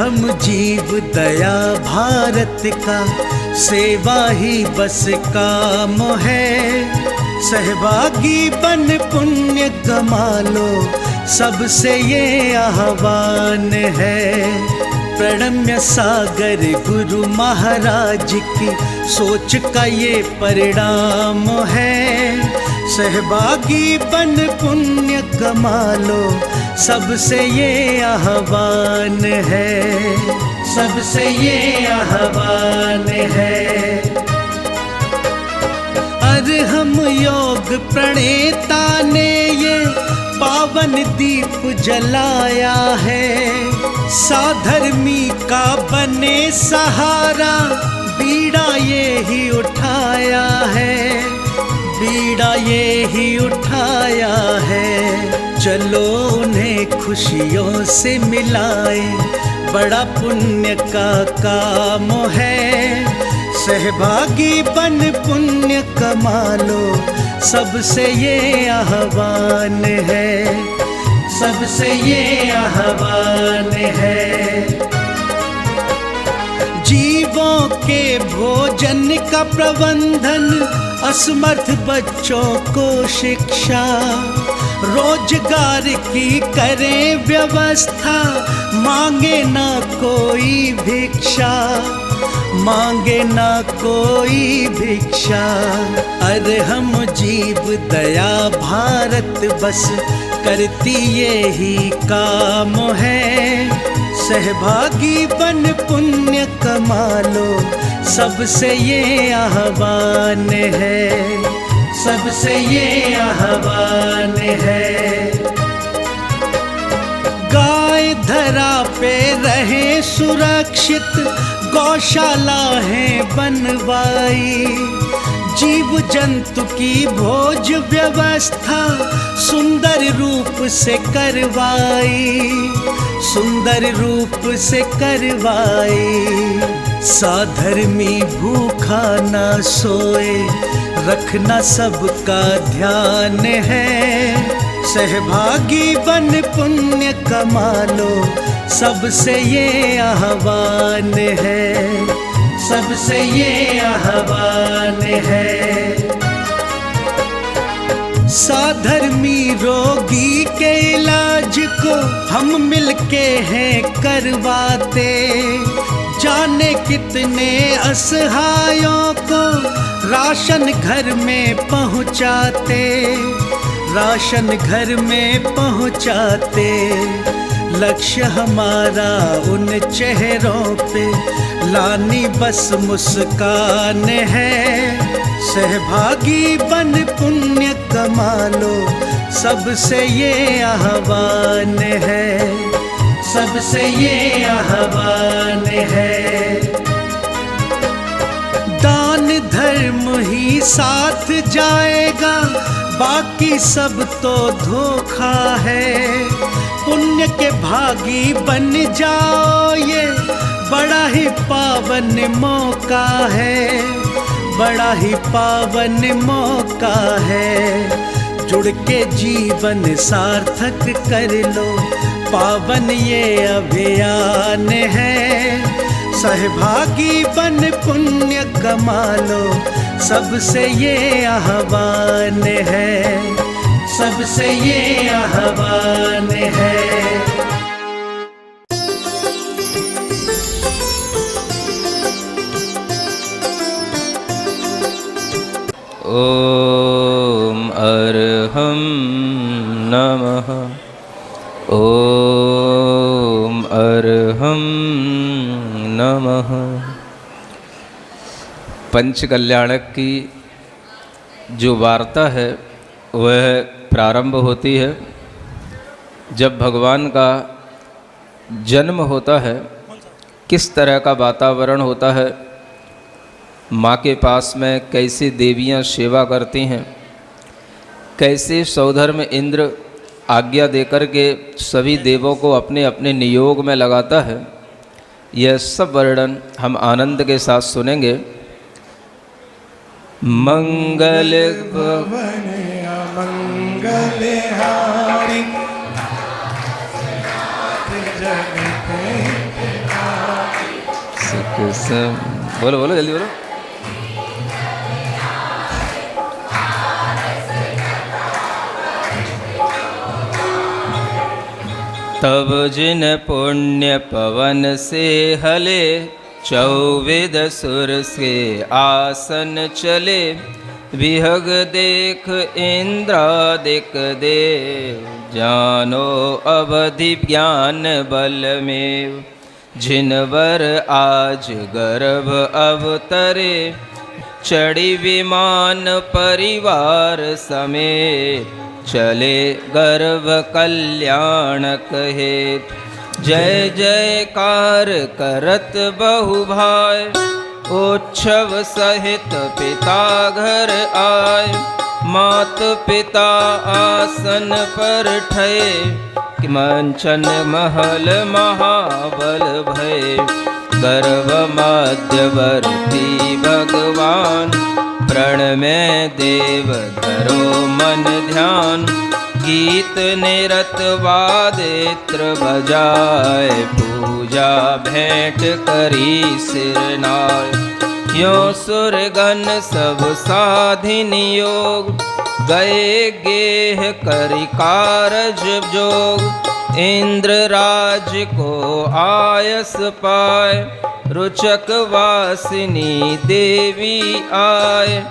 हम जीव दया भारत का, सेवा ही बस काम है। सहभागी बन पुण्य कमा लो, सबसे ये आह्वान है। प्रणम्य सागर गुरु महाराज की सोच का ये परिणाम है। सहभागी बन पुण्य कमा लो, सबसे ये आह्वान है, सबसे ये आह्वान है। अरहम योग प्रणेता ने ये पावन दीप जलाया है। साधर्मी का बने सहारा, बीड़ा ये ही उठाया है, बीड़ा ये ही उठाया है। चलो उन्हें खुशियों से मिलाए, बड़ा पुण्य का काम है। सहभागी बन पुण्य कमा लो, सबसे ये आह्वान है, सबसे ये आह्वान है। जीवों के भोजन का प्रबंधन, असमर्थ बच्चों को शिक्षा, रोजगार की करें व्यवस्था, मांगे ना कोई भिक्षा, मांगे ना कोई भिक्षा। अरे हम जीव दया भारत बस करती ये ही काम है। सहभागी बन पुण्य कमा लो, सबसे ये आह्वान है, सबसे ये आह्वान है। गाय धरा पे रहे सुरक्षित, गौशाला है बनवाई, जीव जंतु की भोज व्यवस्था सुंदर रूप से करवाई, सुंदर रूप से करवाई। साधर्मी भूखा ना सोए, रखना सबका ध्यान है। सहभागी बन पुण्य कमा लो, सबसे ये आह्वान है, सबसे ये आह्वान है। साधर्मी रोगी के इलाज को हम मिलके हैं करवाते, जाने कितने असहायों को राशन घर में पहुँचाते, राशन घर में पहुँचाते। लक्ष्य हमारा उन चेहरों पे लानी बस मुस्कान है। सहभागी बन पुण्य कमा लो, सबसे ये आह्वान है, सबसे ये आह्वान है। दान धर्म ही साथ जाएगा, बाकी सब तो धोखा है। पुण्य के भागी बन जाओ, ये बड़ा ही पावन मौका है, बड़ा ही पावन मौका है। जुड़ के जीवन सार्थक कर लो, पावन ये अभियान है। सहभागी बन पुण्य कमा लो, सबसे ये आह्वान है, सबसे ये आह्वान है। ओम अर्हं नमः, ओम अर्हं नमः। पंचकल्याणक की जो वार्ता है वह प्रारंभ होती है जब भगवान का जन्म होता है। किस तरह का वातावरण होता है, माँ के पास में कैसे देवियाँ सेवा करती हैं, कैसे सौधर्म इंद्र आज्ञा देकर के सभी देवों को अपने अपने नियोग में लगाता है, यह सब वर्णन हम आनंद के साथ सुनेंगे। मंगल भवन अमंगल हारी, बोलो बोलो जल्दी बोलो। तब जिन पुण्य पवन से हले, चौविद सुर से आसन चले, विहग देख इंद्रादिक देव, जानो अवधि ज्ञान बल में। जिनवर आज गर्भ अवतरे, चढ़ी विमान परिवार समेत, चले गर्भ कल्याणक हेत। जय जयकार करत बहु भाय, उत्सव सहित पिता घर आए। मात पिता आसन पर ठये, मंचन महल महाबल भय। गर्भ मध्यवर्ती भगवान, प्रण में देव धरो मन ध्यान। गीत निरत वादित्र बजाए, पूजा भेंट करी सिर नाय। यो सुरगण सब साधिन योग, गए गेह करि कारज जोग। इंद्र राज को आयस पाए, रुचक वासिनी देवी आए।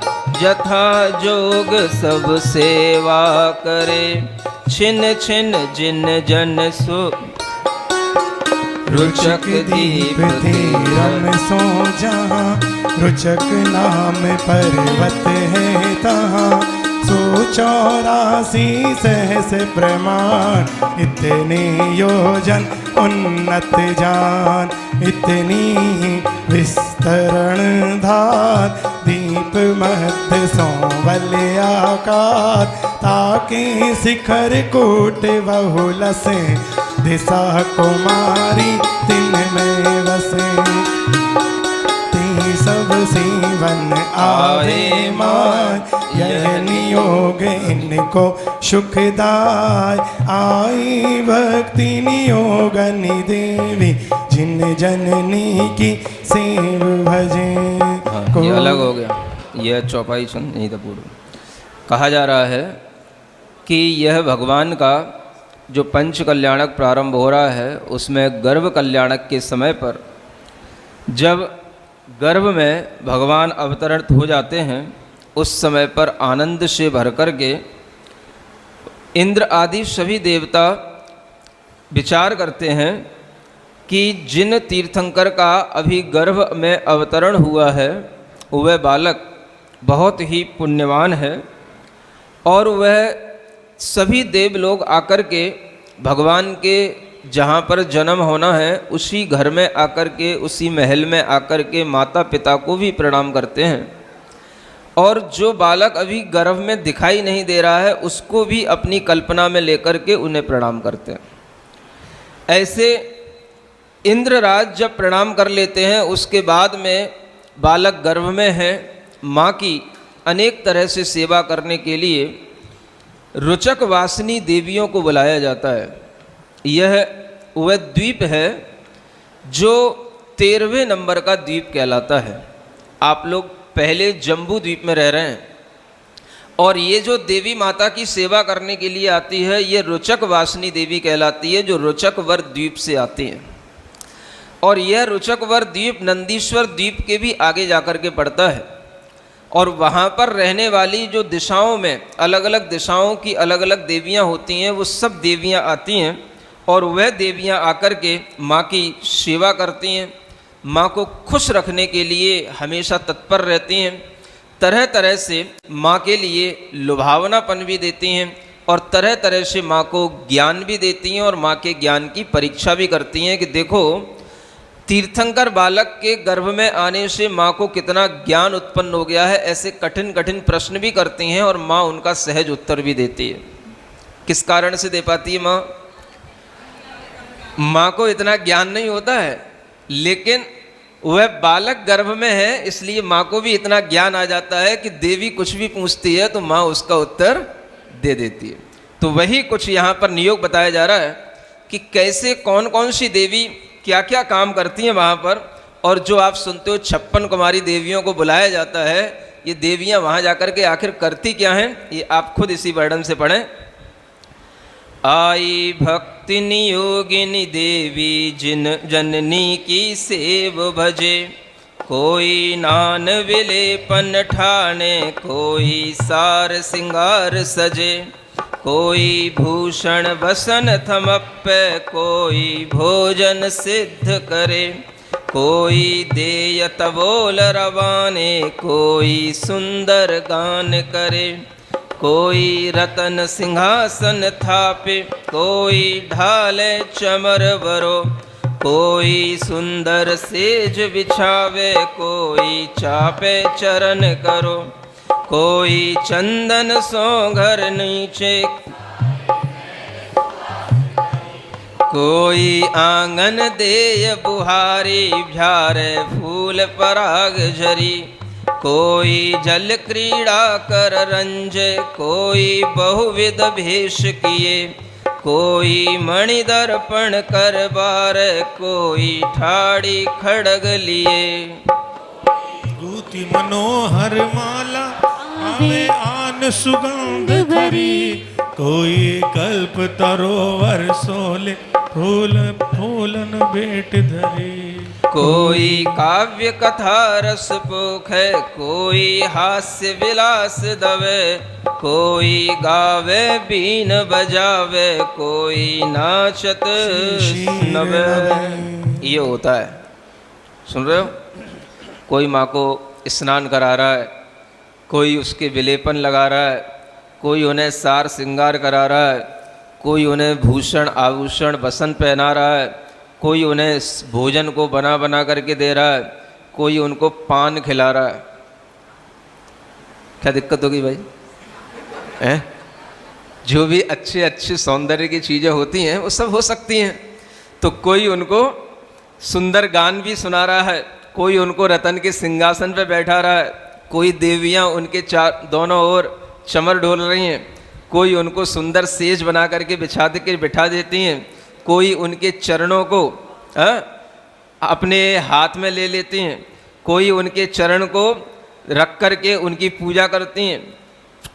जथा जोग सब सेवा करे, छिन छिन जिन जन सो। रुचक दीप धीरम सो जहाँ, रुचक नाम पर्वत है तहाँ। सो 84 सहस प्रमाण, इतने योजन उन्नत जान। इतनी विस्तरण धार, दीप मध्य संवल आकार। ताकि शिखर कोट बहुल से, दिशा कुमारी तिन में बसे। सब सीवन आवे मान, यह नियोग इनको सुखदाय। आई भक्ति नियोगनि देवी, जिन जननी की सेव भजे। ये अलग हो गया, यह चौपाई सुन नहीं था पूर्व। कहा जा रहा है कि यह भगवान का जो पंच कल्याणक प्रारंभ हो रहा है, उसमें गर्भ कल्याणक के समय पर जब गर्भ में भगवान अवतरित हो जाते हैं, उस समय पर आनंद से भर कर के इंद्र आदि सभी देवता विचार करते हैं कि जिन तीर्थंकर का अभी गर्भ में अवतरण हुआ है, वह बालक बहुत ही पुण्यवान है। और वह सभी देव लोग आकर के भगवान के जहाँ पर जन्म होना है, उसी घर में आकर के, उसी महल में आकर के माता पिता को भी प्रणाम करते हैं। और जो बालक अभी गर्भ में दिखाई नहीं दे रहा है, उसको भी अपनी कल्पना में लेकर के उन्हें प्रणाम करते हैं। ऐसे इंद्रराज जब प्रणाम कर लेते हैं, उसके बाद में बालक गर्भ में है, माँ की अनेक तरह से सेवा करने के लिए रुचक वासिनी देवियों को बुलाया जाता है। यह वह द्वीप है जो 13वें नंबर का द्वीप कहलाता है। आप लोग पहले जम्बू द्वीप में रह रहे हैं, और ये जो देवी माता की सेवा करने के लिए आती है, ये रुचक वासिनी देवी कहलाती है, जो रुचकवर द्वीप से आती हैं। और यह रुचकवर द्वीप नंदीश्वर द्वीप के भी आगे जाकर के पड़ता है। और वहाँ पर रहने वाली जो दिशाओं में अलग अलग दिशाओं की अलग अलग देवियाँ होती हैं, वो सब देवियाँ आती हैं और वह देवियाँ आकर के माँ की सेवा करती हैं। माँ को खुश रखने के लिए हमेशा तत्पर रहती हैं। तरह तरह से माँ के लिए लुभावनापन भी देती हैं और तरह तरह से माँ को ज्ञान भी देती हैं और माँ के ज्ञान की परीक्षा भी करती हैं कि देखो तीर्थंकर बालक के गर्भ में आने से माँ को कितना ज्ञान उत्पन्न हो गया है। ऐसे कठिन कठिन प्रश्न भी करती हैं और माँ उनका सहज उत्तर भी देती है। किस कारण से दे पाती है माँ? माँ को इतना ज्ञान नहीं होता है, लेकिन वह बालक गर्भ में है, इसलिए माँ को भी इतना ज्ञान आ जाता है कि देवी कुछ भी पूछती है तो माँ उसका उत्तर दे देती है। तो वही कुछ यहाँ पर नियोग बताया जा रहा है कि कैसे कौन कौन सी देवी क्या क्या काम करती हैं वहाँ पर, और जो आप सुनते हो 56 कुमारी देवियों को बुलाया जाता है, ये देवियां वहां जाकर के आखिर करती क्या हैं, ये आप खुद इसी वर्णन से पढ़ें। आई भक्ति नियोगिनी देवी जिन जननी की सेव भजे, कोई नान विलेपन ठाणे, कोई सार सिंगार सजे, कोई भूषण बसन थमप्पे, कोई भोजन सिद्ध करे, कोई देयत बोल रवाने, कोई सुंदर गान करे, कोई रतन सिंहासन थापे, कोई ढाले चमर बरो, कोई सुंदर सेज बिछावे, कोई चापे चरण करो, कोई चंदन सो घर नीचे, कोई आंगन देय बुहारी, झारे फूल पराग झरी, कोई जल क्रीड़ा कर रंजे, कोई बहुविध भेष किए, कोई मणि दर्पण कर बार, कोई ठाड़ी खड़ग लिए, गूति मनोहर माला आवे आन सुगंध भरी, कोई कल्प तरोवर सोले, फूल फूलन भेंट धरी, कोई काव्य कथा रस पोखे, कोई हास्य विलास दवे, कोई गावे बीन बजावे, कोई नाचत नवे। ये होता है, सुन रहे हो? कोई माँ को स्नान करा रहा है, कोई उसके विलेपन लगा रहा है, कोई उन्हें सार श्रृंगार करा रहा है, कोई उन्हें भूषण आभूषण बसन पहना रहा है, कोई उन्हें भोजन को बना बना करके दे रहा है, कोई उनको पान खिला रहा है। क्या दिक्कत होगी भाई? हैं? जो भी अच्छे अच्छे सौंदर्य की चीज़ें होती हैं वो सब हो सकती हैं। तो कोई उनको सुंदर गान भी सुना रहा है, कोई उनको रतन के सिंहासन पे बैठा रहा है, कोई देवियाँ उनके दोनों ओर चमर डोल रही हैं, कोई उनको सुंदर सेज बना करके बिठा देती हैं, कोई उनके चरणों को अपने हाथ में ले लेती हैं, कोई उनके चरण को रख करके उनकी पूजा करती हैं,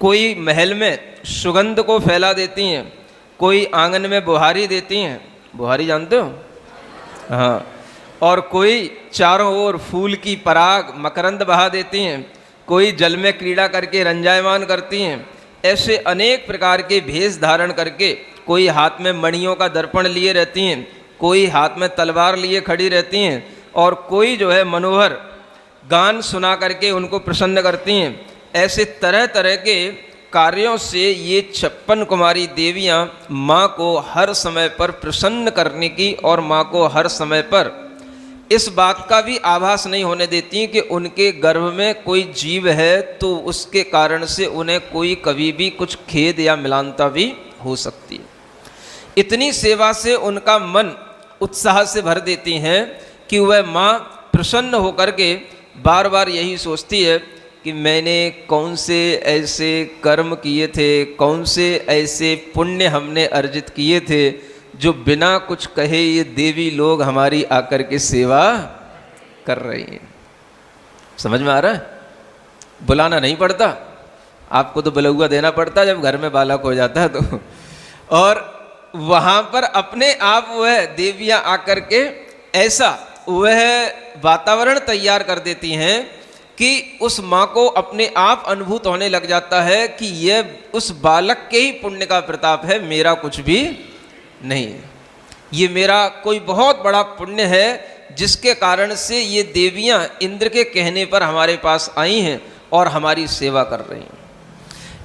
कोई महल में सुगंध को फैला देती हैं, कोई आंगन में बुहारी देती हैं। बुहारी जानते हो? हाँ। और कोई चारों ओर फूल की पराग मकरंद बहा देती हैं, कोई जल में क्रीड़ा करके रंजायमान करती हैं। ऐसे अनेक प्रकार के भेष धारण करके कोई हाथ में मणियों का दर्पण लिए रहती हैं, कोई हाथ में तलवार लिए खड़ी रहती हैं, और कोई जो है मनोहर गान सुना करके उनको प्रसन्न करती हैं। ऐसे तरह तरह के कार्यों से ये 56 कुमारी देवियाँ माँ को हर समय पर प्रसन्न करने की और माँ को हर समय पर इस बात का भी आभास नहीं होने देती कि उनके गर्भ में कोई जीव है, तो उसके कारण से उन्हें कोई कभी भी कुछ खेद या मिलानता भी हो सकती है। इतनी सेवा से उनका मन उत्साह से भर देती हैं कि वह माँ प्रसन्न होकर के बार बार यही सोचती है कि मैंने कौन से ऐसे कर्म किए थे, कौन से ऐसे पुण्य हमने अर्जित किए थे, जो बिना कुछ कहे ये देवी लोग हमारी आकर के सेवा कर रही हैं। समझ में आ रहा है? बुलाना नहीं पड़ता, आपको तो बुलौआ देना पड़ता जब घर में बालक हो जाता है तो। और वहाँ पर अपने आप वह देवियाँ आकर के ऐसा वह वातावरण तैयार कर देती हैं कि उस माँ को अपने आप अनुभूत होने लग जाता है कि यह उस बालक के ही पुण्य का प्रताप है, मेरा कुछ भी नहीं है। ये मेरा कोई बहुत बड़ा पुण्य है जिसके कारण से ये देवियाँ इंद्र के कहने पर हमारे पास आई हैं और हमारी सेवा कर रही हैं।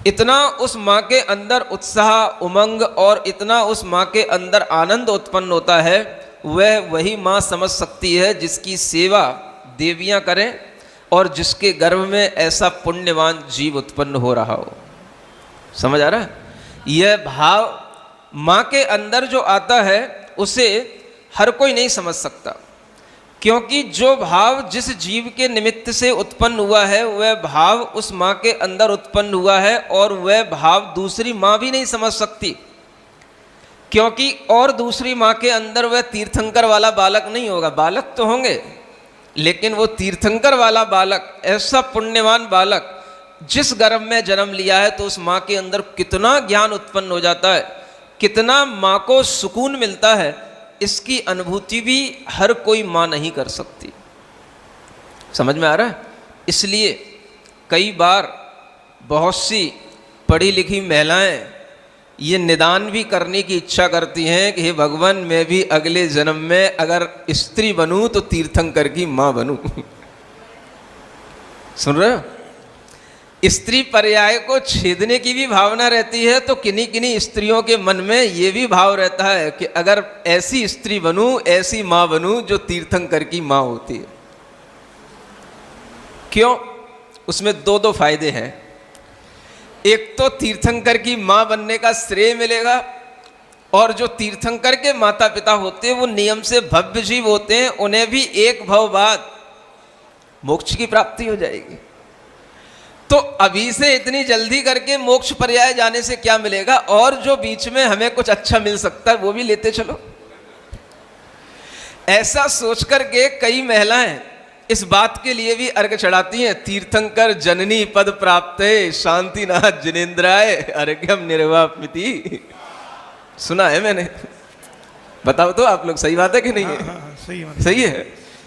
इतना उस माँ के अंदर उत्साह, उमंग और इतना उस माँ के अंदर आनंद उत्पन्न होता है, वह वही माँ समझ सकती है जिसकी सेवा देवियाँ करें और जिसके गर्भ में ऐसा पुण्यवान जीव उत्पन्न हो रहा हो। समझ आ रहा है? यह भाव माँ के अंदर जो आता है उसे हर कोई नहीं समझ सकता, क्योंकि जो भाव जिस जीव के निमित्त से उत्पन्न हुआ है वह भाव उस माँ के अंदर उत्पन्न हुआ है, और वह भाव दूसरी माँ भी नहीं समझ सकती, क्योंकि और दूसरी माँ के अंदर वह तीर्थंकर वाला बालक नहीं होगा। बालक तो होंगे लेकिन वो तीर्थंकर वाला बालक, ऐसा पुण्यवान बालक जिस गर्भ में जन्म लिया है, तो उस माँ के अंदर कितना ज्ञान उत्पन्न हो जाता है, कितना माँ को सुकून मिलता है, इसकी अनुभूति भी हर कोई माँ नहीं कर सकती। समझ में आ रहा है? इसलिए कई बार बहुत सी पढ़ी लिखी महिलाएं ये निदान भी करने की इच्छा करती हैं कि हे भगवान, मैं भी अगले जन्म में अगर स्त्री बनूं तो तीर्थंकर की माँ बनूं। सुन रहे हो? स्त्री पर्याय को छेदने की भी भावना रहती है, तो किन्हीं किन्हीं स्त्रियों के मन में ये भी भाव रहता है कि अगर ऐसी स्त्री बनूं, ऐसी माँ बनूं जो तीर्थंकर की माँ होती है। क्यों? उसमें दो फायदे हैं। एक तो तीर्थंकर की माँ बनने का श्रेय मिलेगा, और जो तीर्थंकर के माता पिता होते हैं वो नियम से भव्य जीव होते हैं, उन्हें भी एक भव बाद मोक्ष की प्राप्ति हो जाएगी। तो अभी से इतनी जल्दी करके मोक्ष पर्याय जाने से क्या मिलेगा, और जो बीच में हमें कुछ अच्छा मिल सकता है वो भी लेते चलो। ऐसा सोचकर के कई महिलाएं इस बात के लिए भी अर्घ चढ़ाती हैं, तीर्थंकर जननी पद प्राप्त शांतिनाथ जिनेन्द्राय अर्घ्यम निर्वापमिति। सुना है मैंने, बताओ तो आप लोग, सही बात है कि नहीं है? हाँ, सही है। सही है।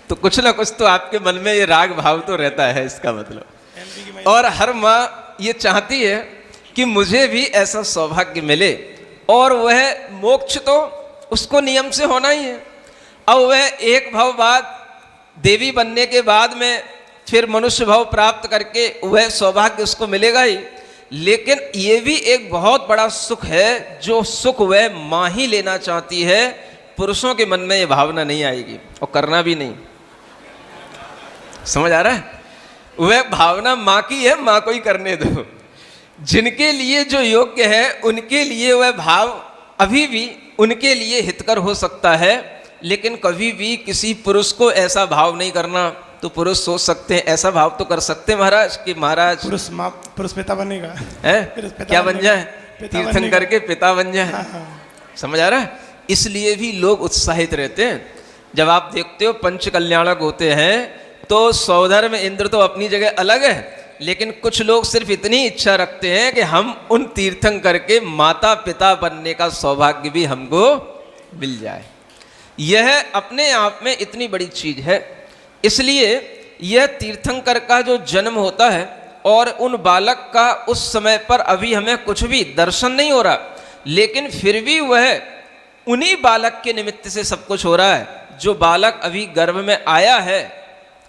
तो कुछ ना कुछ तो आपके मन में ये राग भाव तो रहता है, इसका मतलब। और हर माँ ये चाहती है कि मुझे भी ऐसा सौभाग्य मिले, और वह मोक्ष तो उसको नियम से होना ही है। अब वह एक भव बाद देवी बनने के बाद में फिर मनुष्य भाव प्राप्त करके वह सौभाग्य उसको मिलेगा ही, लेकिन ये भी एक बहुत बड़ा सुख है, जो सुख वह माँ ही लेना चाहती है। पुरुषों के मन में ये भावना नहीं आएगी, और करना भी नहीं। समझ आ रहा है? वह भावना माँ की है, माँ को ही करने दो। जिनके लिए जो योग्य है उनके लिए वह भाव अभी भी उनके लिए हितकर हो सकता है, लेकिन कभी भी किसी पुरुष को ऐसा भाव नहीं करना। तो पुरुष सोच सकते हैं, ऐसा भाव तो कर सकते हैं महाराज कि महाराज पुरुष पिता बनेगा है, क्या बन जाए? तीर्थंकर के पिता बन जाए। हाँ। समझ आ रहा है? इसलिए भी लोग उत्साहित रहते हैं। जब आप देखते हो पंच कल्याणक होते हैं, तो सौधर्म इंद्र तो अपनी जगह अलग है, लेकिन कुछ लोग सिर्फ इतनी इच्छा रखते हैं कि हम उन तीर्थंकर के माता पिता बनने का सौभाग्य भी हमको मिल जाए। यह अपने आप में इतनी बड़ी चीज है। इसलिए यह तीर्थंकर का जो जन्म होता है, और उन बालक का उस समय पर अभी हमें कुछ भी दर्शन नहीं हो रहा, लेकिन फिर भी वह उन्हीं बालक के निमित्त से सब कुछ हो रहा है। जो बालक अभी गर्भ में आया है,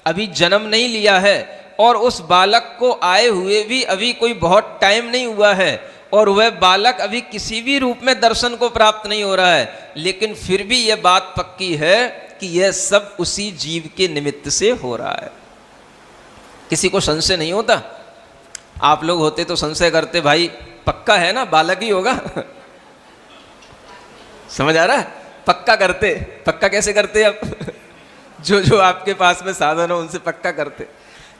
अभी जन्म नहीं लिया है, और उस बालक को आए हुए भी अभी कोई बहुत टाइम नहीं हुआ है, और वह बालक अभी किसी भी रूप में दर्शन को प्राप्त नहीं हो रहा है, लेकिन फिर भी यह बात पक्की है कि यह सब उसी जीव के निमित्त से हो रहा है। किसी को संशय नहीं होता? आप लोग होते तो संशय करते, भाई पक्का है ना, बालक ही होगा। समझ आ रहा है? पक्का करते। पक्का कैसे करते? अब जो आपके पास में साधन हो उनसे पक्का करते।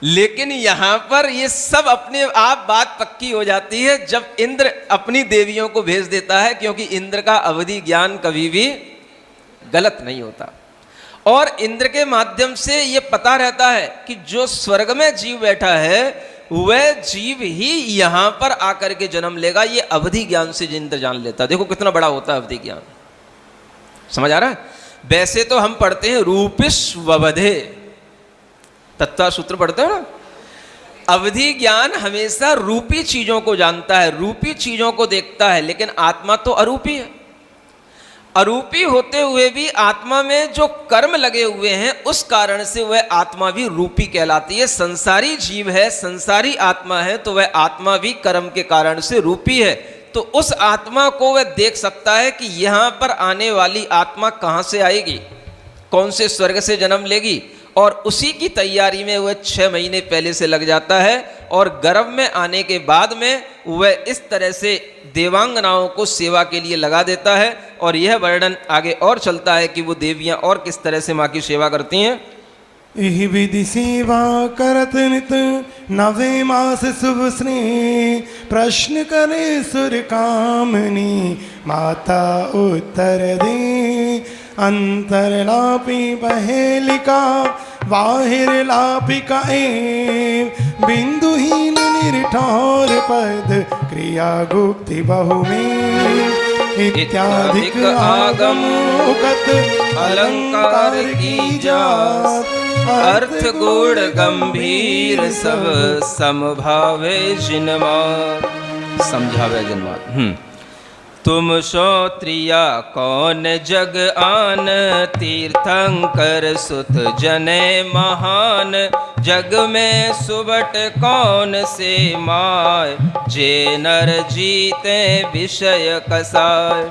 लेकिन यहां पर ये सब अपने आप बात पक्की हो जाती है जब इंद्र अपनी देवियों को भेज देता है, क्योंकि इंद्र का अवधि ज्ञान कभी भी गलत नहीं होता। और इंद्र के माध्यम से ये पता रहता है कि जो स्वर्ग में जीव बैठा है वह जीव ही यहां पर आकर के जन्म लेगा। ये अवधि ज्ञान से इंद्र जान लेता है। देखो कितना बड़ा होता है अवधि ज्ञान। समझ आ रहा है? वैसे तो हम पढ़ते हैं रूपिष्ववधे, तत्व सूत्र पढ़ते हो ना। अवधि ज्ञान हमेशा रूपी चीजों को जानता है, रूपी चीजों को देखता है, लेकिन आत्मा तो अरूपी है। अरूपी होते हुए भी आत्मा में जो कर्म लगे हुए हैं उस कारण से वह आत्मा भी रूपी कहलाती है। संसारी जीव है, संसारी आत्मा है, तो वह आत्मा भी कर्म के कारण से रूपी है। तो उस आत्मा को वह देख सकता है कि यहाँ पर आने वाली आत्मा कहाँ से आएगी, कौन से स्वर्ग से जन्म लेगी, और उसी की तैयारी में वह 6 महीने पहले से लग जाता है। और गर्भ में आने के बाद में वह इस तरह से देवांगनाओं को सेवा के लिए लगा देता है। और यह वर्णन आगे और चलता है कि वो देवियां और किस तरह से माँ की सेवा करती हैं। यही विधि सेवा करत नित नवे मास शुभ स्नेह, प्रश्न करे सुर कामनी माता उत्तर दे, अंतरलापी पहेलिका बाहिर लापिका एव बिंदुहीन निर्ठौर पद क्रिया गुप्ति बहुमेव इत्यादिक आगम उगत अलंकार की जात अर्थ गुण गंभीर सब समभावे जिनमार समझावे जिनमार। तुम श्रोत्रिया कौन जग आन तीर्थंकर सुत जने महान जग में सुबट कौन से माय जे नर जीते विषय कसाय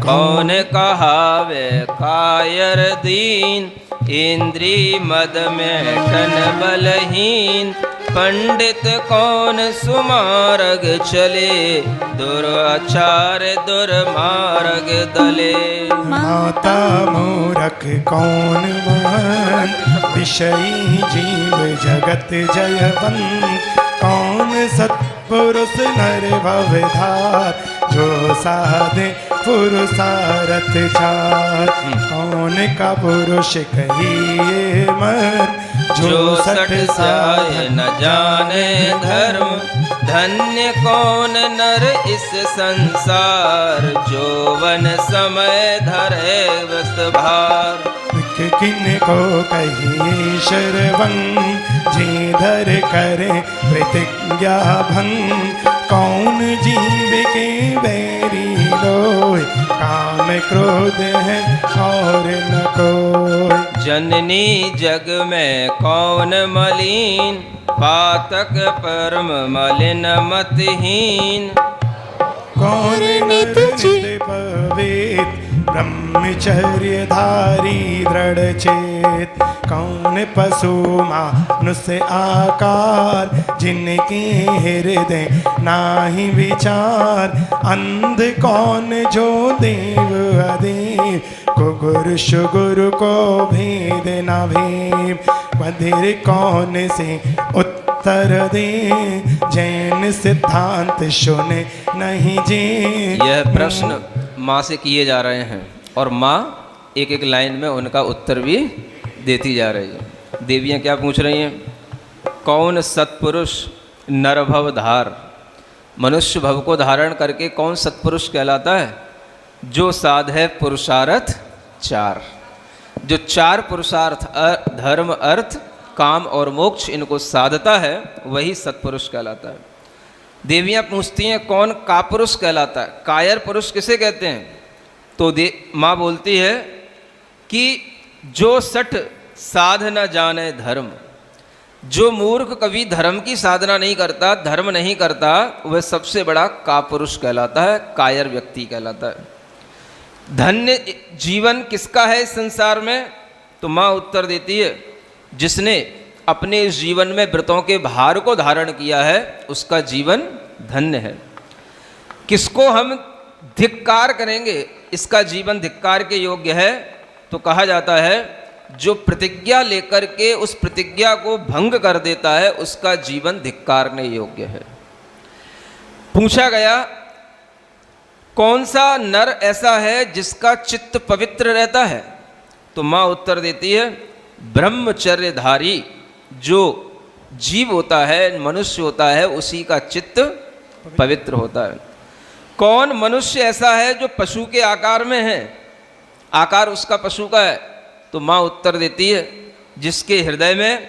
कौन कहावे कायर दीन इंद्री मद में ठन बलहीन पंडित कौन सुमार्ग चले दुराचार दुर्मार्ग दले माता मूरख कौन महन विषयी जीव जगत जयवंत कौन सत्पुरुष नर भवधार जो साधे पुरुषारथ चार कौन का पुरुष कहिए मन जो सठ साय न जाने धर्म धन्य कौन नर इस संसार जो वन समय धरे वस्त भार किन को कहिए शरवं जी धर करे प्रतिज्ञा भंग कौन जीव के बैरी लोय काम क्रोध है और न कोई जननी जग में कौन मलिन पातक परम मलिन मतहीन कौन नित पवित्र ब्रह्मचर्य धारी दृढ़ चेत कौन पशु मानुष आकार जिनके हृदय नाही विचार अंध कौन जो देव अदेव को गुरु सुगुरु को भेद न भेद बधिर कौन से उत्तर दे जैन सिद्धांत सुने नहीं जे। यह प्रश्न माँ से किए जा रहे हैं और माँ एक एक लाइन में उनका उत्तर भी देती जा रही है। देवियाँ क्या पूछ रही हैं? कौन सत्पुरुष नरभव धार मनुष्य भव को धारण करके कौन सत्पुरुष कहलाता है? जो साध है पुरुषार्थ चार, जो चार पुरुषार्थ धर्म अर्थ काम और मोक्ष इनको साधता है वही सत्पुरुष कहलाता है। देवियाँ पूछती हैं कौन कापुरुष कहलाता है? कायर पुरुष किसे कहते हैं? तो माँ बोलती है कि जो सठ साध न जाने धर्म, जो मूर्ख कभी धर्म की साधना नहीं करता धर्म नहीं करता वह सबसे बड़ा कापुरुष कहलाता है, कायर व्यक्ति कहलाता है। धन्य जीवन किसका है इस संसार में? तो माँ उत्तर देती है जिसने अपने इस जीवन में व्रतों के भार को धारण किया है उसका जीवन धन्य है। किसको हम धिक्कार करेंगे इसका जीवन धिक्कार के योग्य है? तो कहा जाता है जो प्रतिज्ञा लेकर के उस प्रतिज्ञा को भंग कर देता है उसका जीवन धिक्कारने योग्य है। पूछा गया कौन सा नर ऐसा है जिसका चित्त पवित्र रहता है? तो माँ उत्तर देती है ब्रह्मचर्यधारी जो जीव होता है मनुष्य होता है उसी का चित्त पवित्र होता है। कौन मनुष्य ऐसा है जो पशु के आकार में है, आकार उसका पशु का है? तो माँ उत्तर देती है जिसके हृदय में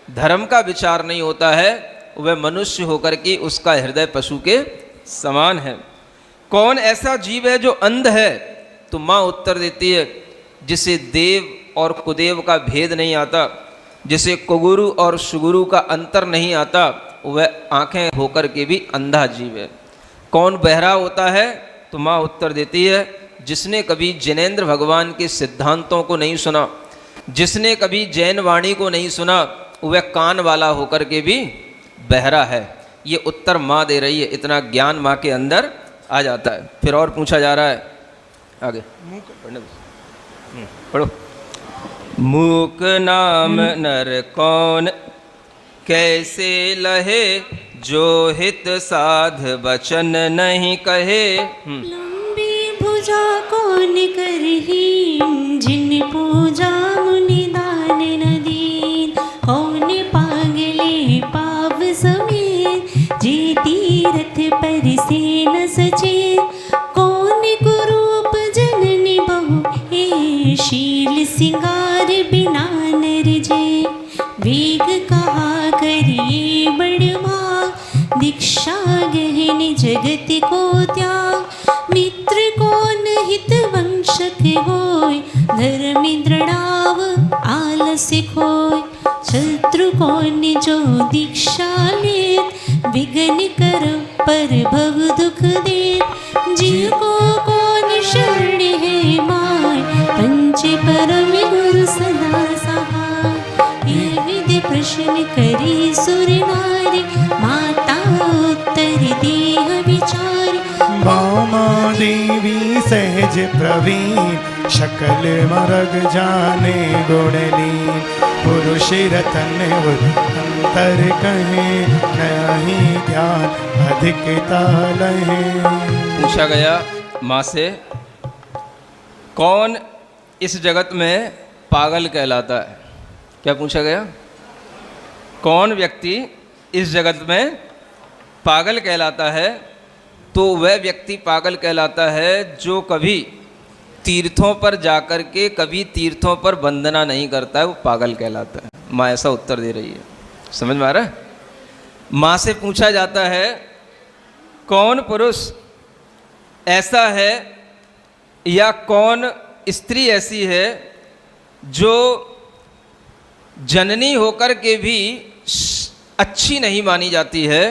धर्म का विचार नहीं होता है वह मनुष्य होकर के उसका हृदय पशु के समान है। कौन ऐसा जीव है जो अंध है? तो माँ उत्तर देती है जिसे देव और कुदेव का भेद नहीं आता, जिसे कुगुरु और सुगुरु का अंतर नहीं आता, वह आंखें होकर के भी अंधा जीव है। कौन बहरा होता है? तो माँ उत्तर देती है जिसने कभी जिनेंद्र भगवान के सिद्धांतों को नहीं सुना, जिसने कभी जैन वाणी को नहीं सुना, वह कान वाला होकर के भी बहरा है। ये उत्तर माँ दे रही है, इतना ज्ञान माँ के अंदर आ जाता है। फिर और पूछा जा रहा है आगे पढ़ो। मूक नाम नर कौन कैसे लहे जो हित साध वचन नहीं कहे। लंबी भुजा कौन करही जिन पूजा मुनि दान न दीन। शील सिंगार बिना नर जे वेग कहा करिए बड़वा दीक्षा गहन जगत को त्याग मित्र को हित वंशक होय धर्म दृढ़ाव आलस खोय शत्रु कौन जो दीक्षा लेत विघ्न कर पर भव दुख देत जीव को कौन शरण है माय पंच परम गुरु सदा सहाय ये विधि प्रश्न करी सुर नारी माता उत्तर देह विचार भामा देवी सहज प्रवीण शकल मरग जाने गुणलीन पुरुष रतन अंतर कहे नहीं ज्ञान अधिकता लहे। पूछा गया माँ से, कौन इस जगत में पागल कहलाता है? क्या पूछा गया? कौन व्यक्ति इस जगत में पागल कहलाता है? तो वह व्यक्ति पागल कहलाता है जो कभी तीर्थों पर जाकर के कभी तीर्थों पर वंदना नहीं करता है, वो पागल कहलाता है। माँ ऐसा उत्तर दे रही है। समझ में आ रहा है? माँ से पूछा जाता है कौन पुरुष ऐसा है या कौन स्त्री ऐसी है जो जननी होकर के भी अच्छी नहीं मानी जाती है?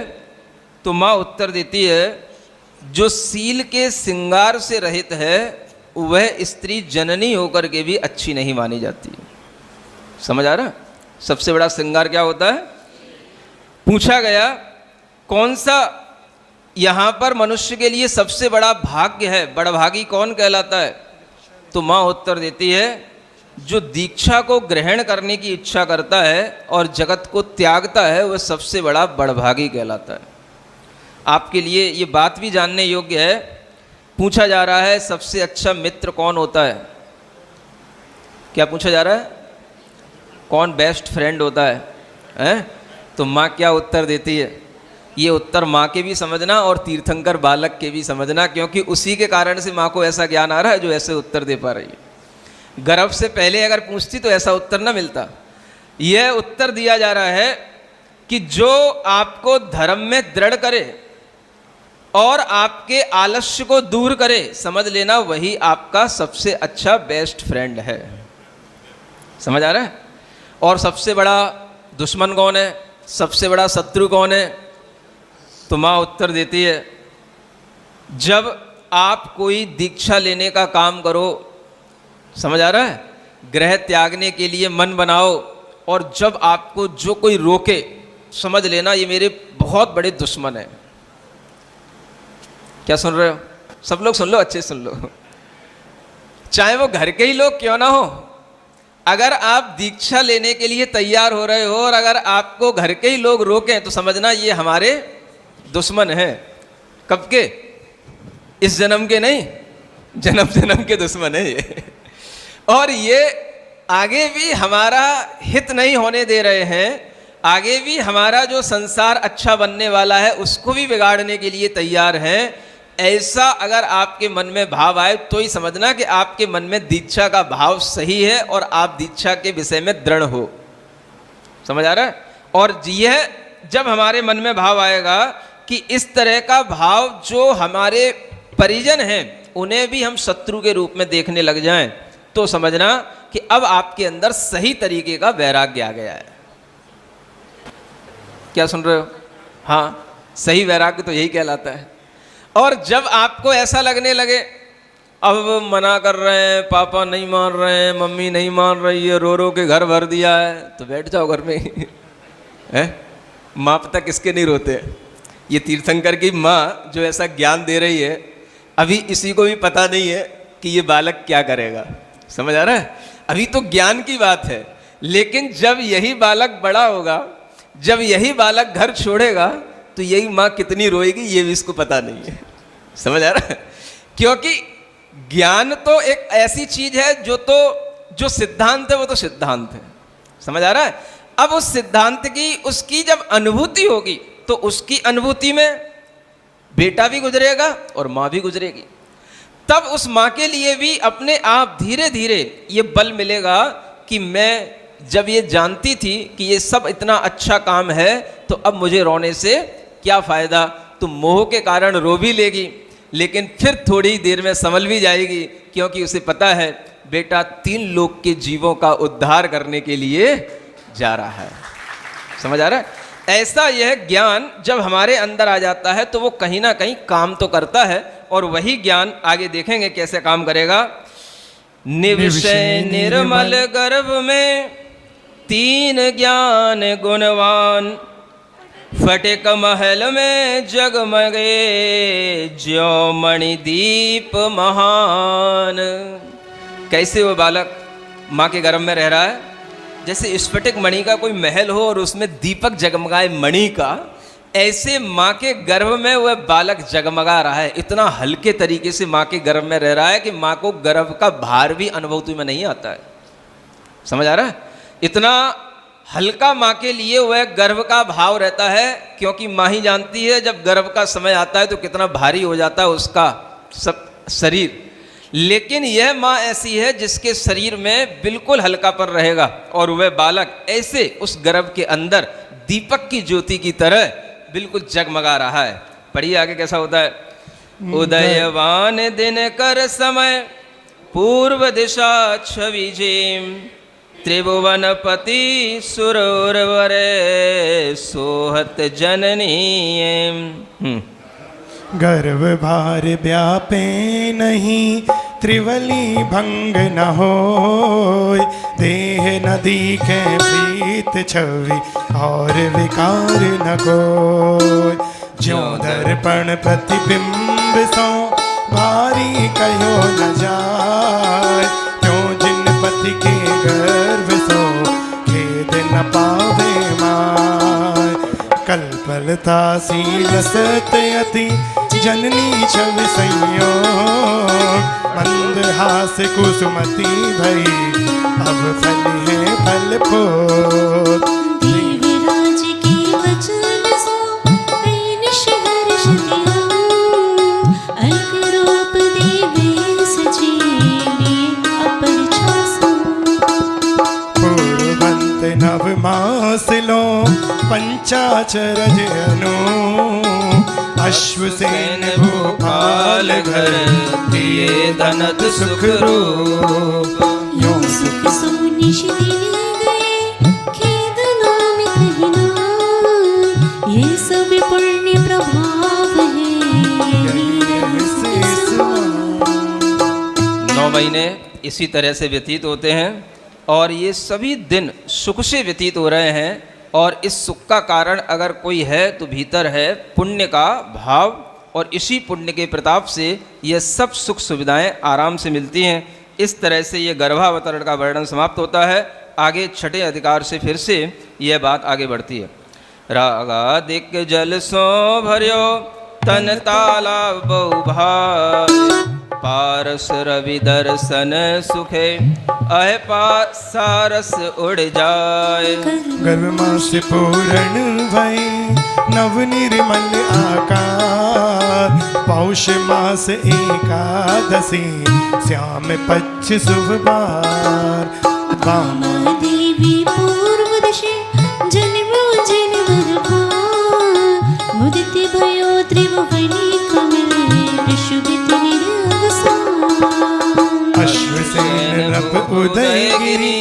तो माँ उत्तर देती है जो सील के श्रृंगार से रहित है वह स्त्री जननी होकर के भी अच्छी नहीं मानी जाती। समझ आ रहा? सबसे बड़ा श्रृंगार क्या होता है? पूछा गया कौन सा यहाँ पर मनुष्य के लिए सबसे बड़ा भाग्य है, बड़भागी कौन कहलाता है? तो माँ उत्तर देती है जो दीक्षा को ग्रहण करने की इच्छा करता है और जगत को त्यागता है वह सबसे बड़ा बड़भागी कहलाता है। आपके लिए ये बात भी जानने योग्य है। पूछा जा रहा है सबसे अच्छा मित्र कौन होता है? क्या पूछा जा रहा है? कौन बेस्ट फ्रेंड होता है? हैं? तो माँ क्या उत्तर देती है? ये उत्तर माँ के भी समझना और तीर्थंकर बालक के भी समझना, क्योंकि उसी के कारण से माँ को ऐसा ज्ञान आ रहा है जो ऐसे उत्तर दे पा रही है। गर्भ से पहले अगर पूछती तो ऐसा उत्तर ना मिलता। यह उत्तर दिया जा रहा है कि जो आपको धर्म में दृढ़ करे और आपके आलस्य को दूर करे, समझ लेना वही आपका सबसे अच्छा बेस्ट फ्रेंड है। समझ आ रहा है? और सबसे बड़ा दुश्मन कौन है? सबसे बड़ा शत्रु कौन है? तो माँ उत्तर देती है जब आप कोई दीक्षा लेने का काम करो, समझ आ रहा है, ग्रह त्यागने के लिए मन बनाओ और जब आपको जो कोई रोके, समझ लेना ये मेरे बहुत बड़े दुश्मन है। क्या सुन रहे हो? सब लोग सुन लो, अच्छे सुन लो, चाहे वो घर के ही लोग क्यों ना हो। अगर आप दीक्षा लेने के लिए तैयार हो रहे हो और अगर आपको घर के ही लोग रोकें तो समझना ये हमारे दुश्मन हैं। कब के? इस जन्म के नहीं, जन्म जन्म के दुश्मन है ये। और ये आगे भी हमारा हित नहीं होने दे रहे हैं, आगे भी हमारा जो संसार अच्छा बनने वाला है उसको भी बिगाड़ने के लिए तैयार हैं। ऐसा अगर आपके मन में भाव आए तो ही समझना कि आपके मन में दीक्षा का भाव सही है और आप दीक्षा के विषय में दृढ़ हो। समझ आ रहा है? और यह जब हमारे मन में भाव आएगा कि इस तरह का भाव जो हमारे परिजन हैं उन्हें भी हम शत्रु के रूप में देखने लग जाएं, तो समझना कि अब आपके अंदर सही तरीके का वैराग्य आ गया है। क्या सुन रहे हो? हाँ, सही वैराग्य तो यही कहलाता है। और जब आपको ऐसा लगने लगे अब मना कर रहे हैं, पापा नहीं मान रहे हैं, मम्मी नहीं मान रही है, रो रो के घर भर दिया है, तो बैठ जाओ घर में है। माँ पता किसके नहीं रोते? ये तीर्थंकर की माँ जो ऐसा ज्ञान दे रही है, अभी इसी को भी पता नहीं है कि ये बालक क्या करेगा। समझ आ रहा है? अभी तो ज्ञान की बात है, लेकिन जब यही बालक बड़ा होगा, जब यही बालक घर छोड़ेगा, तो यही माँ कितनी रोएगी ये भी इसको पता नहीं है। समझ आ रहा है? क्योंकि ज्ञान तो एक ऐसी चीज है जो सिद्धांत है वो तो सिद्धांत है। समझ आ रहा है? अब उस सिद्धांत की उसकी जब अनुभूति होगी तो उसकी अनुभूति में बेटा भी गुजरेगा और माँ भी गुजरेगी। तब उस माँ के लिए भी अपने आप धीरे धीरे ये बल मिलेगा कि मैं जब ये जानती थी कि ये सब इतना अच्छा काम है तो अब मुझे रोने से क्या फ़ायदा। तो मोह के कारण रो भी लेगी, लेकिन फिर थोड़ी देर में संभल भी जाएगी, क्योंकि उसे पता है बेटा 3 लोक के जीवों का उद्धार करने के लिए जा रहा है। समझ आ रहा है? ऐसा यह ज्ञान जब हमारे अंदर आ जाता है तो वो कहीं ना कहीं काम तो करता है, और वही ज्ञान आगे देखेंगे कैसे काम करेगा। निविषय निर्मल गर्भ में 3 ज्ञान गुणवान, फटिक महल में जगमगे ज्यो मणिदीप महान। कैसे वो बालक माँ के गर्भ में रह रहा है, जैसे स्फटिक मणि का कोई महल हो और उसमें दीपक जगमगाए मणि का, ऐसे माँ के गर्भ में वह बालक जगमगा रहा है। इतना हल्के तरीके से माँ के गर्भ में रह रहा है कि माँ को गर्भ का भार भी अनुभूति में नहीं आता है। समझ आ रहा है? इतना हल्का माँ के लिए वह गर्भ का भाव रहता है, क्योंकि माँ ही जानती है जब गर्भ का समय आता है तो कितना भारी हो जाता है उसका सब शरीर। लेकिन यह माँ ऐसी है जिसके शरीर में बिल्कुल हल्कापन रहेगा, और वह बालक ऐसे उस गर्भ के अंदर दीपक की ज्योति की तरह बिल्कुल जगमगा रहा है। पढ़िए आगे कैसा होता है। उदयवान दिन कर समय पूर्व दिशा छवि जेम, त्रिभुवनपति सुरवरे सोहत जननी। गर्भ भार व्यापे नहीं, त्रिवली भंग न होय, देह नदी के प्रीत छवि और विकार न कोय। ज्यों दर्पण प्रतिबिंब सो भारी कहो न जाय, त्यों जिन पति के गर्भ सो खेद न पावे माय। कल्पलता सीलसत यति जननी छवि संयोग, मंदहास कुसुमति भई अब फल है फल फूल। देवराज की वचन सो प्रेनिश हर्षति हो, अलक रूप देवेश जीली अपर छासो। पूर्वंत नव मास लो पंचाचरज अनु, अश्वसेन भोपाल घर दिए धनत सुख रूप। यो सुख सुनिश दिले गए खेद नाम कहीं ना, ये सब पुण्य प्रभाव है। 9 महीने इसी तरह से व्यतीत होते हैं, और ये सभी दिन सुख से व्यतीत हो रहे हैं। और इस सुख का कारण अगर कोई है तो भीतर है पुण्य का भाव, और इसी पुण्य के प्रताप से ये सब सुख सुविधाएं आराम से मिलती हैं। इस तरह से ये गर्भावतरण का वर्णन समाप्त होता है। आगे 6ठे अधिकार से फिर से यह बात आगे बढ़ती है। रागादिक जल सो भर्यो तन तालाब बहुभार, पारस रवि दर्शन सुखे अह सारस उड़ जाए। गर्भ मास पूर्ण भई नव निर्मल आकार, पौष मास एकादशी श्याम पक्ष शुभ बार। वामा देवी पूर्व दिशे जन्मो जन्म भार, मुदिति भयो त्रिभुवनी कमल शुभित निरवसान। अश्वसेन नभ उदयगिरी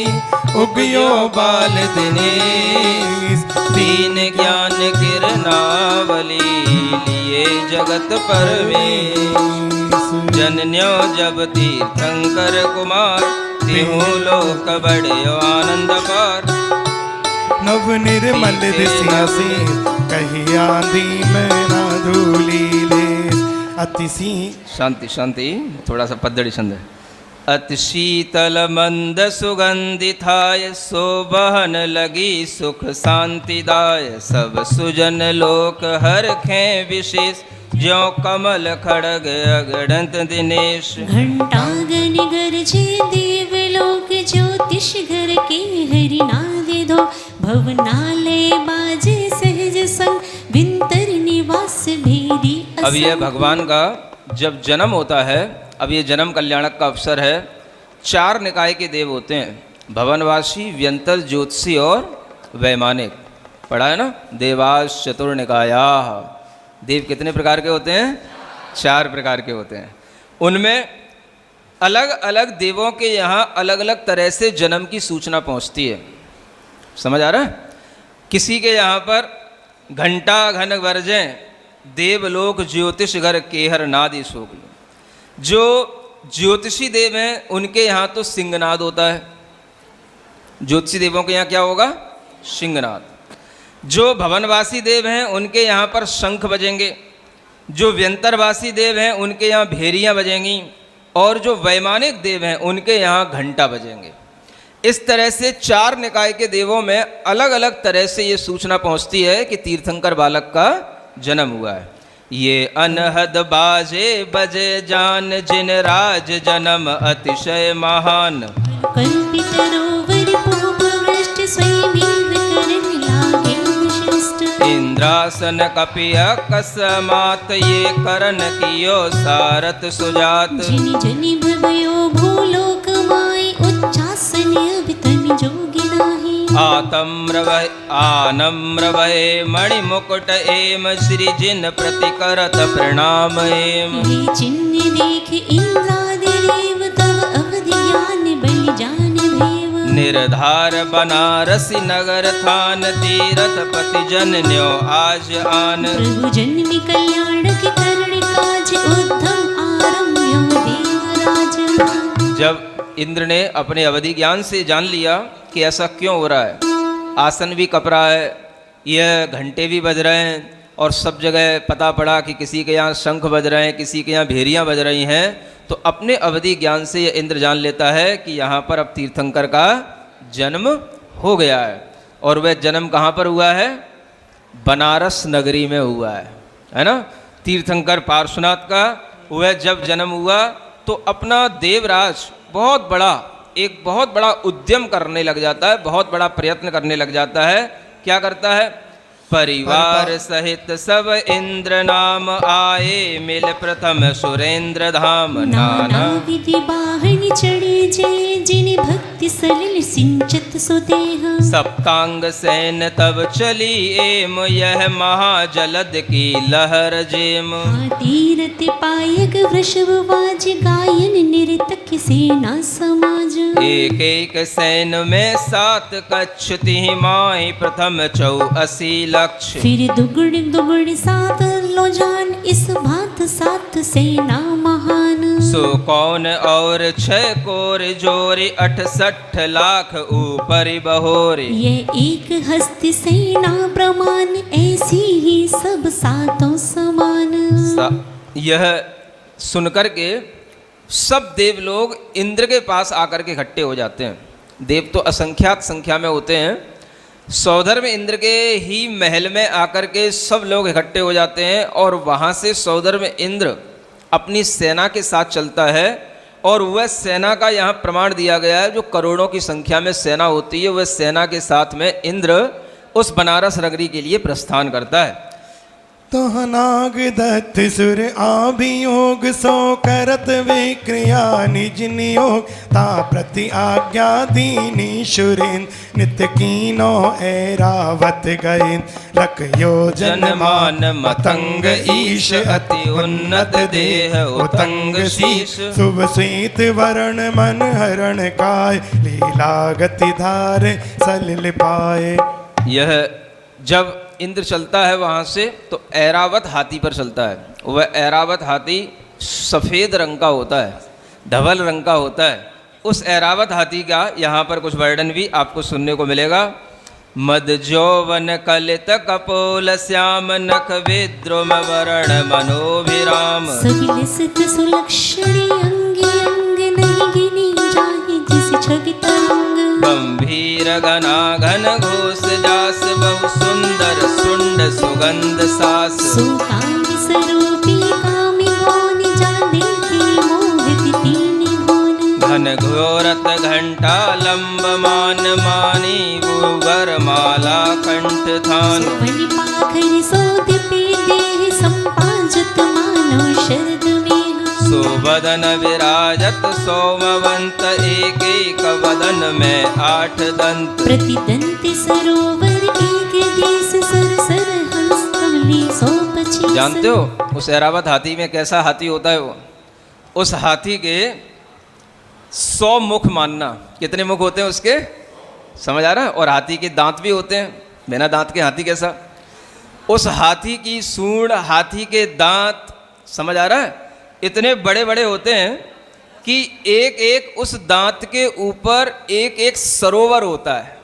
उगयो बाल दिनेश, 3 ज्ञान किरणावली लिए जगत परमेश। जनन्यो जब तीर्थंकर कुमार, तिहु लोक बड़यो आनंद पार। नव निर्मल दिसिया से कही आंधी में ना धूली ले। अतिशी शांति शांति, थोड़ा सा पद्दड़ी छंद है। अति शीतल मंद सुगंधिथाय, सोबहन लगी सुख शांतिदाय। सब सुजन लोक हरखें विशेष, ज्यों कमल खड़ग अगणत दिनेश। घंटागन गरजे देवलोक, ज्योतिष घर के हरिनादे दो। भवनालय बाजे सहज संग, विंतर निवास भेदी। अब यह भगवान का जब जन्म होता है, अब ये जन्म कल्याणक का अवसर है, 4 निकाय के देव होते हैं, भवनवासी, व्यंतर, ज्योतिषी और वैमानिक। पढ़ा है ना, देवास चतुर्निकाया। देव कितने प्रकार के होते हैं? 4 प्रकार के होते हैं। उनमें अलग अलग देवों के यहाँ अलग अलग तरह से जन्म की सूचना पहुँचती है। समझ आ रहा है? किसी के यहाँ पर घंटा घन वर्जें देवलोक ज्योतिष घर केहर नादि शोक। जो ज्योतिषी देव हैं उनके यहाँ तो सिंहनाद होता है। ज्योतिषी देवों के यहाँ क्या होगा? सिंहनाद। जो भवनवासी देव हैं उनके यहाँ पर शंख बजेंगे। जो व्यंतरवासी देव हैं उनके यहाँ भेरियाँ बजेंगी। और जो वैमानिक देव हैं उनके यहाँ घंटा बजेंगे। इस तरह से 4 निकाय के देवों में अलग अलग तरह से ये सूचना पहुँचती है कि तीर्थंकर बालक का जन्म हुआ है। ये अनहद बाजे बजे जान जिन राज जन्म अतिशय महान। कल्पितरोवर पूर्ववृष्टि स्वयमेव करन लागे विशिष्ट। इंद्रासन कपि अकस्मात् ये करन कियो सारथ सुजात। जिनि जनि भवयो भूलोक माय उच्चासन अभितनि जोगी नाहि। आनम्र भय मणिमुकुट एम श्री जिन प्रति करत प्रणाम एम। ये चिन्ह देख इंद्रादि देव तव अवधि ज्ञान बलि जान भेव। निर्धार बनारसी नगर थान तीरथ पति जन न्यो आज आन। प्रभु जन्मि कल्याण के करण काज उद्धम आरम्भ्यो देवराज। जब इंद्र ने अपने अवधि ज्ञान से जान लिया कि ऐसा क्यों हो रहा है, आसन भी कप रहा है, यह घंटे भी बज रहे हैं और सब जगह पता पड़ा कि किसी के यहाँ शंख बज रहे हैं, किसी के यहाँ भेरियाँ बज रही हैं, तो अपने अवधि ज्ञान से यह इंद्र जान लेता है कि यहाँ पर अब तीर्थंकर का जन्म हो गया है। और वह जन्म कहाँ पर हुआ है? बनारस नगरी में हुआ है ना। तीर्थंकर पार्श्वनाथ का वह जब जन्म हुआ तो अपना देवराज एक बहुत बड़ा उद्यम करने लग जाता है, बहुत बड़ा प्रयत्न करने लग जाता है। क्या करता है? परिवार सहित सब इंद्र नाम आए, मिल प्रथम सुरेंद्र धाम। नाना विधि बाहन चढ़े जय, जिनि भक्ति सलिल सिंचत सुदेह। सप्तांग सैन तब चली एम, यह महाजलद की लहर जेम। तीरथ पायक वृषभ वाज, गायन नृतक सेना समाज। एक एक सैन में 7 कच्छ, तिहि माहि प्रथम 84 लक्ष्य। फिर दुगुण दुगुण 7 लोजान, इस भात 7 सेना महान। सो कौन और 6 कोर जोरी, 68 लाख ऊपरी बहोरी। ये एक हस्ती सेना प्रमाण, ऐसी ही सब 7 समान। यह सुनकर के सब देव लोग इंद्र के पास आकर के इकट्ठे हो जाते हैं। देव तो असंख्यात संख्या में होते हैं। सौधर में इंद्र के ही महल में आकर के सब लोग इकट्ठे हो जाते हैं और वहाँ से सौधर में इंद्र अपनी सेना के साथ चलता है। और वह सेना का यहाँ प्रमाण दिया गया है, जो करोड़ों की संख्या में सेना होती है, वह सेना के साथ में इंद्र उस बनारस नगरी के लिए प्रस्थान करता है। तो नाग दत्त सुर आभियोग, सो करत विक्रिया निज नियोग। ता प्रति आज्ञा दीनी शुरेन, नित्य कीनो ऐरावत गए। रख योजन मान मतंग ईश, अति उन्नत देह उतंग शीश। शुभ स्वीत वरण मन हरण काय, लीला गति धार सलिल पाए। यह जब इंद्र चलता है वहाँ से तो ऐरावत हाथी पर चलता है। वह ऐरावत हाथी सफ़ेद रंग का होता है, धवल रंग का होता है। उस ऐरावत हाथी का यहाँ पर कुछ वर्णन भी आपको सुनने को मिलेगा। मद जौवन कलित कपोल श्याम, नख विद्रुम वरण मनोभिराम। सबिलसित सुलक्षणी अंगे अंग, नहीं गिनी जाहि जिस छवि तरंग। गंभीर घना घन घोष जास, बहु सुंदर सुंड सुगंध सास। सुकांग स्वरूपी कामि गौन, जा देखी मोहित तीनि भुवन। घन घोरत घंटा लंब मान, मानी भूगर माला कंठ थान। बलि पाखर सोध पे देह, संपाजत मानो शरद में। सुबदन विराजत सोमवंत, एक एक वदन में 8 दंत। प्रतिदंत सरोवर एक देश, सर सर हंस कमली 125। जानते हो उस ऐरावत हाथी में कैसा हाथी होता है वो? उस हाथी के 100 मुख मानना। कितने मुख होते हैं उसके? समझ आ रहा है? और हाथी के दांत भी होते हैं, बिना दांत के हाथी कैसा? उस हाथी की सूंड, हाथी के दांत, समझ आ रहा है, इतने बड़े बड़े होते हैं कि एक एक उस दांत के ऊपर एक एक सरोवर होता है।